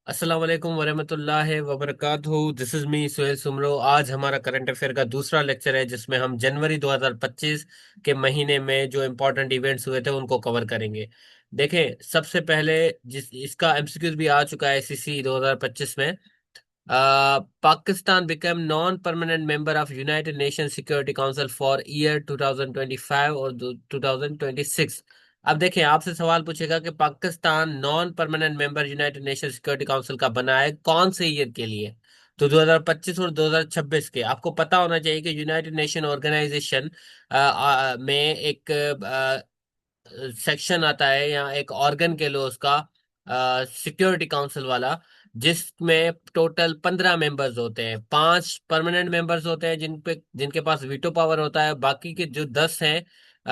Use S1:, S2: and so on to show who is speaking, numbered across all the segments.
S1: अस्सलाम वालेकुम वरहमतुल्लाहि वबरकातुहू। This is me Suhail Soomro. आज हमारा करंट अफेयर का दूसरा लेक्चर है जिसमें हम जनवरी 2025 के महीने में जो इम्पोर्टेंट इवेंट्स हुए थे उनको कवर करेंगे। देखें, सबसे पहले जिस इसका एमसीक्यूज भी आ चुका है सीसी 2025 में। Pakistan become non permanent member of United nation security council for year 2025 और 2026। अब देखें, आपसे सवाल पूछेगा कि Pakistan non permanent member United nation security council का बना है कौन से ईयर के लिए। तो 2025 और 2026 के। आपको पता होना चाहिए कि यूनाइटेड नेशन ऑर्गेनाइजेशन में एक सेक्शन आता है या एक ऑर्गन के लो उसका, सिक्योरिटी काउंसिल वाला, जिसमें टोटल 15 मेंबर्स होते हैं। 5 परमानेंट मेंबर्स होते हैं जिनके पास वीटो पावर होता है। बाकी के जो 10 हैं,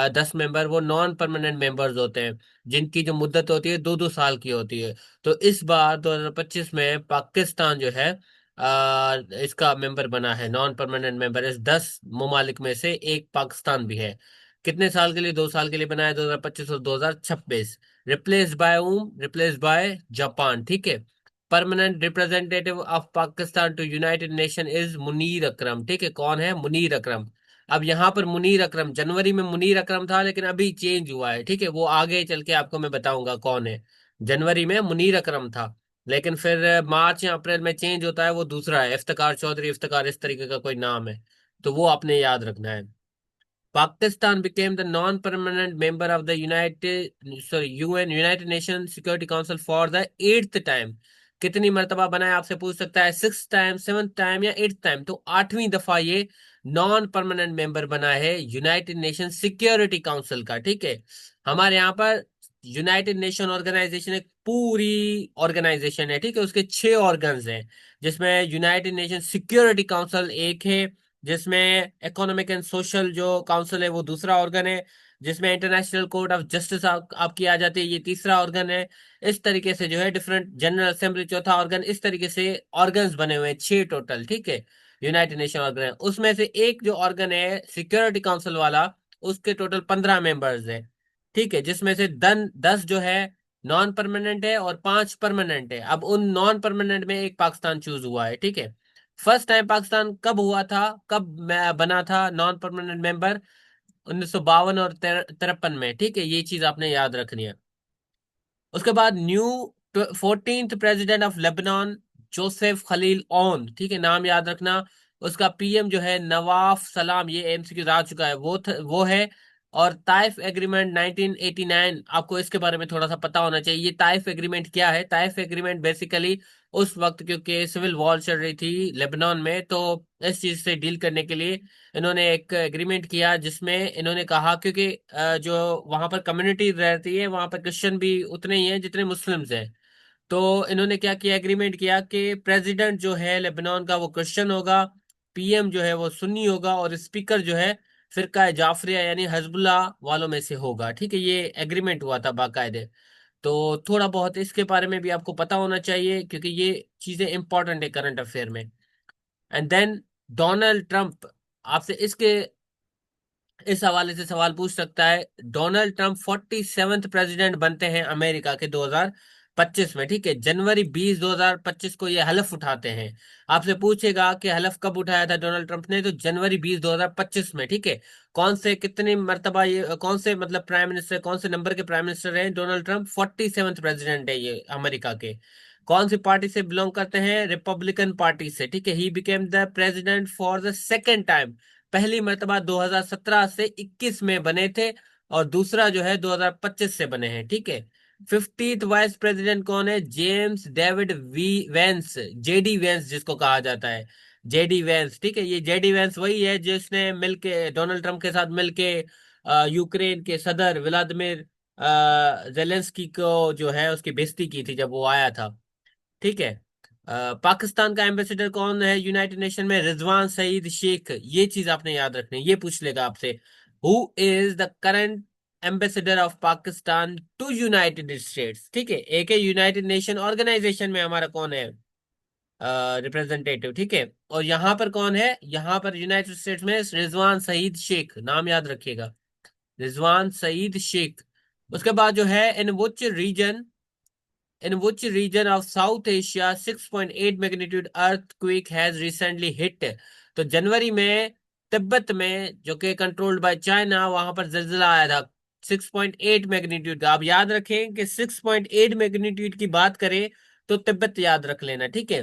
S1: 10 मेंबर, वो नॉन परमानेंट मेंबर्स होते हैं जिनकी जो मुद्दत होती है 2-2 साल की होती है। तो इस बार 2025 में पाकिस्तान जो है इसका मेंबर बना है, नॉन परमानेंट मेंबर। इस 10 ममालिक में से एक पाकिस्तान भी है। कितने साल के लिए? 2 साल के लिए बनाया, 2025 और 2026। Replace by replace by Japan, ठीक है। Permanent representative of Pakistan to United Nation is Munir Akram, ठीक है। कौन है? मुनीर अकरम। अब यहाँ पर मुनीर अकरम, जनवरी में मुनीर अकरम था लेकिन अभी चेंज हुआ है, ठीक है। वो आगे चल के आपको मैं बताऊंगा कौन है। जनवरी में मुनीर अकरम था, लेकिन फिर मार्च या अप्रैल में चेंज होता है, वो दूसरा है, इफ्तिकार चौधरी, इफ्तिकार इस तरीके का कोई नाम है। तो वो आपने याद रखना है। Pakistan became the non-permanent member of the UN United Nations Security Council for the 8th time। कितनी मर्तबा बना है आपसे पूछ सकता है, 6th टाइम, 7th टाइम या 8th टाइम। तो 8वीं दफा ये नॉन परमानेंट मेंबर बना है यूनाइटेड नेशन सिक्योरिटी काउंसिल का, ठीक है। हमारे यहाँ पर यूनाइटेड नेशन ऑर्गेनाइजेशन एक पूरी ऑर्गेनाइजेशन है, ठीक है। उसके 6 ऑर्गन्स हैं, जिसमें यूनाइटेड नेशन सिक्योरिटी काउंसिल एक है, जिसमें इकोनॉमिक एंड सोशल जो काउंसिल है वो दूसरा ऑर्गन है, जिसमें इंटरनेशनल कोर्ट ऑफ जस्टिस आपकी आ जाती है, ये तीसरा ऑर्गन है। इस तरीके से जो है डिफरेंट, जनरल असेंबली चौथा ऑर्गन, इस तरीके से ऑर्गन्स बने हुए हैं 6 टोटल, ठीक है। यूनाइटेड नेशन ऑर्गन है, उसमें से एक जो ऑर्गन है सिक्योरिटी काउंसिल वाला, उसके टोटल 15 मेंबर्स है, ठीक है। जिसमें से 10 जो है नॉन परमानेंट है और 5 परमानेंट है। अब उन नॉन परमानेंट में एक पाकिस्तान चूज हुआ है, ठीक है। फर्स्ट टाइम पाकिस्तान कब हुआ था, कब बना था नॉन परमानेंट मेंबर? 1952 और 53 में, ठीक है। ये चीज आपने याद रखनी है। उसके बाद new 14th president of Lebanon, Joseph Khalil Aoun, ठीक है, नाम याद रखना। उसका पीएम जो है नवाफ सलाम, ये एमसीक्यू आ चुका है, वो है। और ताइफ एग्रीमेंट 1989, आपको इसके बारे में थोड़ा सा पता होना चाहिए। ये ताइफ एग्रीमेंट क्या है? ताइफ एग्रीमेंट बेसिकली उस वक्त, क्योंकि सिविल वॉर चल रही थी लेबनान में, तो इस चीज से डील करने के लिए इन्होंने एक एग्रीमेंट किया, जिसमें इन्होंने कहा, क्योंकि जो वहां पर कम्युनिटी रहती है, वहां पर क्रिश्चियन भी उतने ही हैं जितने मुस्लिम्स हैं। तो इन्होंने क्या किया, एग्रीमेंट किया कि प्रेसिडेंट जो है लेबनान का वो क्रिश्चियन होगा, पीएम जो है वो सुन्नी होगा, और स्पीकर जो है फिरका जाफरिया यानी हजबुल्लाह वालों में से होगा, ठीक है। ये एग्रीमेंट हुआ था बाकायदे। तो थोड़ा बहुत इसके बारे में भी आपको पता होना चाहिए, क्योंकि ये चीजें इंपॉर्टेंट है करंट अफेयर में। एंड देन डोनाल्ड ट्रंप, आपसे इसके इस हवाले से सवाल पूछ सकता है। डोनाल्ड ट्रंप 47th प्रेसिडेंट बनते हैं अमेरिका के 2025 में, ठीक है। जनवरी 20 2025 को ये हलफ उठाते हैं। आपसे पूछेगा कि हलफ कब उठाया था डोनाल्ड ट्रंप ने, तो जनवरी 20 2025 में, ठीक है। कौन से, कितनी मर्तबा ये, कौन से मतलब प्राइम मिनिस्टर, कौन से नंबर के प्राइम मिनिस्टर हैं डोनाल्ड ट्रंप? 47th प्रेसिडेंट है ये अमेरिका के। कौन सी पार्टी से बिलोंग करते हैं? रिपब्लिकन पार्टी से, ठीक है। He became the president for the second time, पहली मर्तबा 2017 से 21 में बने थे, और दूसरा जो है 2025 से बने हैं, ठीक है। 50th वाइस प्रेसिडेंट कौन है? James David V Vance, JD Vance जिसको कहा जाता है, जेडी वेंस, ठीक है। ये जेडी वेंस वही है जिसने मिलके डोनाल्ड ट्रंप के साथ मिलके यूक्रेन के सदर व्लादिमीर जेलेंस्की को जो है उसकी बेइज्जती की थी जब वो आया था, ठीक है। पाकिस्तान का एम्बेसडर कौन है यूनाइटेड नेशन में? रिजवान सईद शेख। ये चीज आपने याद रखनी है, ये पूछ लेगा आपसे। Who is the current ambassador of Pakistan to United States, ठीक है। एक है यूनाइटेड नेशन ऑर्गेनाइजेशन में हमारा कौन है रिप्रेजेंटेटिव, ठीक है। और यहाँ पर कौन है? यहाँ पर यूनाइटेड स्टेट्स में रिजवान सईद शेख, नाम याद रखिएगा, रिजवान सईद शेख। उसके बाद जो है, in which region in which region of South Asia 6.8 magnitude earthquake has recently hit. तो जनवरी में तिब्बत में, जो कि कंट्रोल्ड बाय चाइना, वहां पर जल्जला आया था 6.8 मैग्नीट्यूड का। आप याद रखें कि 6.8 मैग्नीट्यूड की बात करें तो तिब्बत याद रख लेना, ठीक है।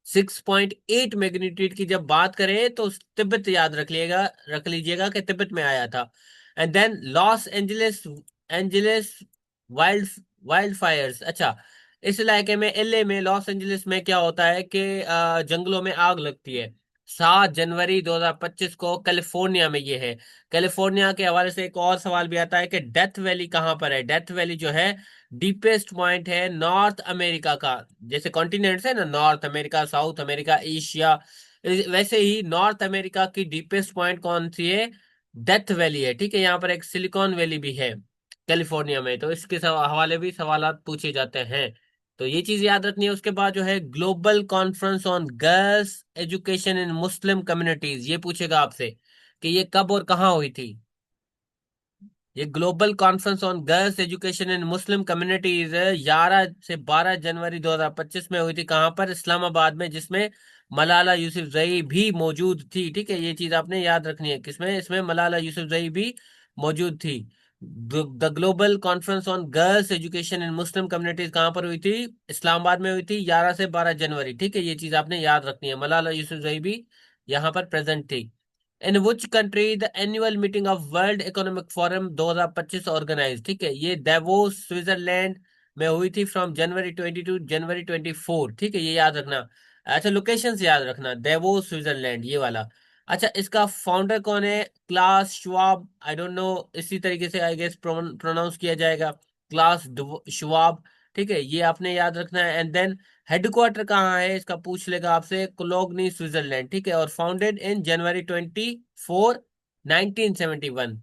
S1: 6.8 मैग्नीट्यूड की जब बात करें तो तिब्बत याद रख लीजिएगा कि तिब्बत में आया था। And then Los Angeles Angeles wild wild fires. अच्छा, इस इलाके में, एलए में, लॉस एंजलिस में क्या होता है कि जंगलों में आग लगती है। 7 जनवरी 2025 को कैलिफोर्निया में ये है। कैलिफोर्निया के हवाले से एक और सवाल भी आता है कि डेथ वैली कहाँ पर है। डेथ वैली जो है डीपेस्ट पॉइंट है नॉर्थ अमेरिका का। जैसे कॉन्टिनेंट्स है ना, north America, south America, Asia, वैसे ही नॉर्थ अमेरिका की डीपेस्ट पॉइंट कौन सी है? डेथ वैली है, ठीक है। यहाँ पर एक सिलिकॉन वैली भी है कैलिफोर्निया में, तो इसके हवाले भी सवालात पूछे जाते हैं। तो ये चीज याद रखनी है। उसके बाद जो है global conference on girls education in Muslim communities, ये पूछेगा आपसे कि ये कब और कहाँ हुई थी। ये global conference on girls education in Muslim communities 11 से 12 जनवरी 2025 में हुई थी। कहां पर? इस्लामाबाद में, जिसमें मलाला यूसुफजई भी मौजूद थी, ठीक है। ये चीज आपने याद रखनी है। किसमें? इसमें मलाला यूसुफजई भी मौजूद थी। The global conference on girls education in Muslim communities कहां पर हुई थी? इस्लामाबाद में हुई थी 11 से 12 जनवरी, ठीक है। ये चीज आपने याद रखनी है। मलाला यूसुफजई भी यहाँ पर प्रेजेंट थी। In which country the annual meeting of World Economic Forum 2025 organise, ठीक है। ये डेवोस स्विट्जरलैंड में हुई थी फ्रॉम जनवरी 22 टू जनवरी 24, ठीक है। ये याद रखना। अच्छा, लोकेशन याद रखना, डेवोस स्विट्जरलैंड, ये वाला। अच्छा, इसका फाउंडर कौन है? Class Schwab, I don't know, इसी तरीके से आई गेस प्रोनाउंस किया जाएगा, क्लास श्वाब, ठीक है। ये आपने याद रखना है। एंड देन हेडक्वार्टर कहाँ है इसका पूछ लेगा आपसे, कोलोगनी स्विट्जरलैंड, ठीक है। और फाउंडेड इन जनवरी 24 1971।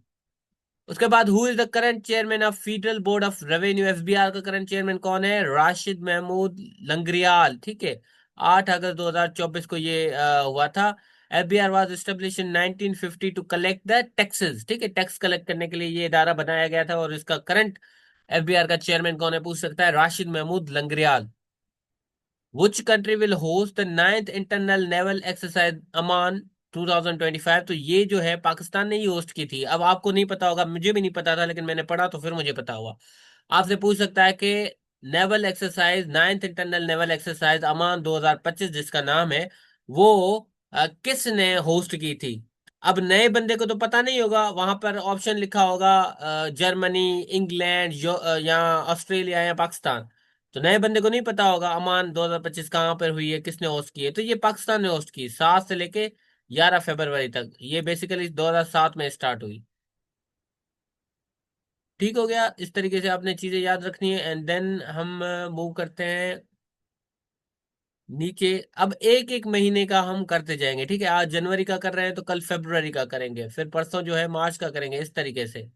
S1: उसके बाद who is the current chairman of federal board of revenue, FBR का करंट चेयरमैन कौन है? राशिद महमूद लंगरियाल, ठीक है। 8 अगस्त 2024 को ये हुआ था। FBR was establish in 1950 to collect the taxes, ठीक है। टैक्स कलेक्ट करने के लिए ये इदारा बनाया गया था। और इसका करंट एफबीआर का चेयरमैन कौन है पूछ सकता है, Rashid Mahmood लंगरियाल। Which country will host the ninth internal naval exercise Aman 2025? तो ये जो है पाकिस्तान ने ही होस्ट की थी। अब आपको नहीं पता होगा, मुझे भी नहीं पता था, लेकिन मैंने पढ़ा तो फिर मुझे पता हुआ। आपसे पूछ सकता है कि naval exercise, ninth internal naval exercise Aman 2025 जिसका नाम है, वो किसने होस्ट की थी? अब नए बंदे को तो पता नहीं होगा, वहां पर ऑप्शन लिखा होगा जर्मनी, इंग्लैंड, या ऑस्ट्रेलिया या पाकिस्तान। तो नए बंदे को नहीं पता होगा अमान 2025 कहाँ पर हुई है, किसने होस्ट की है। तो ये पाकिस्तान ने होस्ट की 7 से लेके 11 फरवरी तक। ये बेसिकली 2007 में स्टार्ट हुई। ठीक हो गया। इस तरीके से आपने चीजें याद रखनी है। एंड देन हम मूव करते हैं नीचे। अब एक एक महीने का हम करते जाएंगे, ठीक है। आज जनवरी का कर रहे हैं तो कल फरवरी का करेंगे, फिर परसों जो है मार्च का करेंगे, इस तरीके से।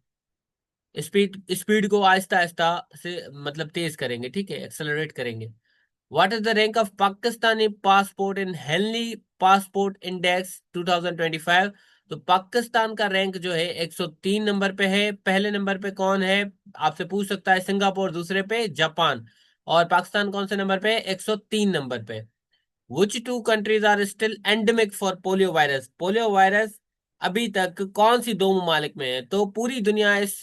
S1: स्पीड स्पीड को आहिस्ता आहिस्ता से मतलब तेज करेंगे, ठीक है, एक्सेलरेट करेंगे। What is the rank of Pakistani passport in Henley passport index 2025? तो पाकिस्तान का रैंक जो है 103 नंबर पे है। पहले नंबर पे कौन है आपसे पूछ सकता है, सिंगापुर, दूसरे पे जापान, और पाकिस्तान कौन से नंबर पे? 103 नंबर पे। Which two countries are still endemic for polio virus? Polio virus अभी तक कौन सी दो ममालिक में है? तो पूरी दुनिया इस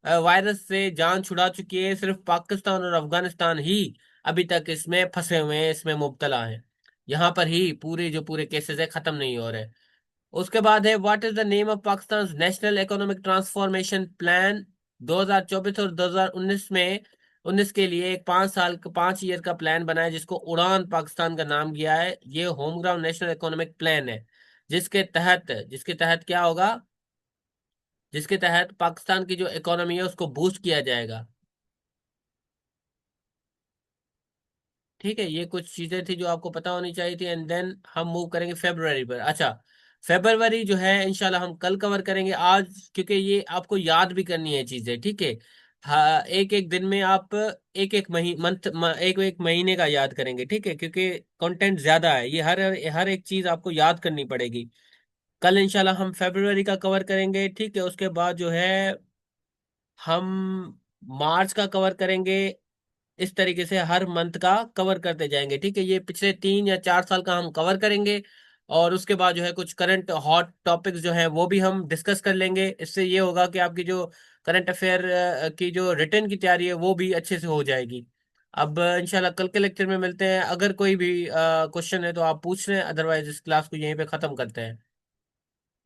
S1: वायरस से जान छुड़ा चुकी है, सिर्फ पाकिस्तान और अफगानिस्तान ही अभी तक इसमें फंसे हुए हैं, इसमें मुब्तला हैं। यहाँ पर ही पूरे जो पूरे केसेस है खत्म नहीं हो रहे। उसके बाद है what is the name of Pakistan national economic transformation plan 2024 और 2019 में। 19 के लिए एक 5 साल 5 ईयर का प्लान बनाया जिसको उड़ान पाकिस्तान का नाम दिया है। ये home ground national economic plan है, जिसके तहत क्या होगा? जिसके तहत पाकिस्तान की जो इकोनॉमी है उसको बूस्ट किया जाएगा। ठीक है, ये कुछ चीजें थी जो आपको पता होनी चाहिए थी। एंड देन हम मूव करेंगे फेब्रुवरी पर। अच्छा, फेब्रुवरी जो है इंशाल्लाह हम कल कवर करेंगे। आज क्योंकि ये आपको याद भी करनी है चीजें, ठीक है। हाँ, एक एक दिन में आप एक एक एक एक महीने का याद करेंगे, ठीक है, क्योंकि कंटेंट ज्यादा है। ये हर हर एक चीज आपको याद करनी पड़ेगी। कल इंशाल्लाह हम फेब्रुवरी का कवर करेंगे, ठीक है। उसके बाद जो है हम मार्च का कवर करेंगे। इस तरीके से हर मंथ का कवर करते जाएंगे। ठीक है, ये पिछले 3 या 4 साल का हम कवर करेंगे। और उसके बाद जो है कुछ करंट हॉट टॉपिक्स जो है वो भी हम डिस्कस कर लेंगे। इससे ये होगा कि आपकी जो करंट अफेयर की जो रिटर्न की तैयारी है वो भी अच्छे से हो जाएगी। अब इंशाल्लाह कल के लेक्चर में मिलते हैं। अगर कोई भी क्वेश्चन है तो आप पूछ लें, अदरवाइज इस क्लास को यहीं पे खत्म करते हैं।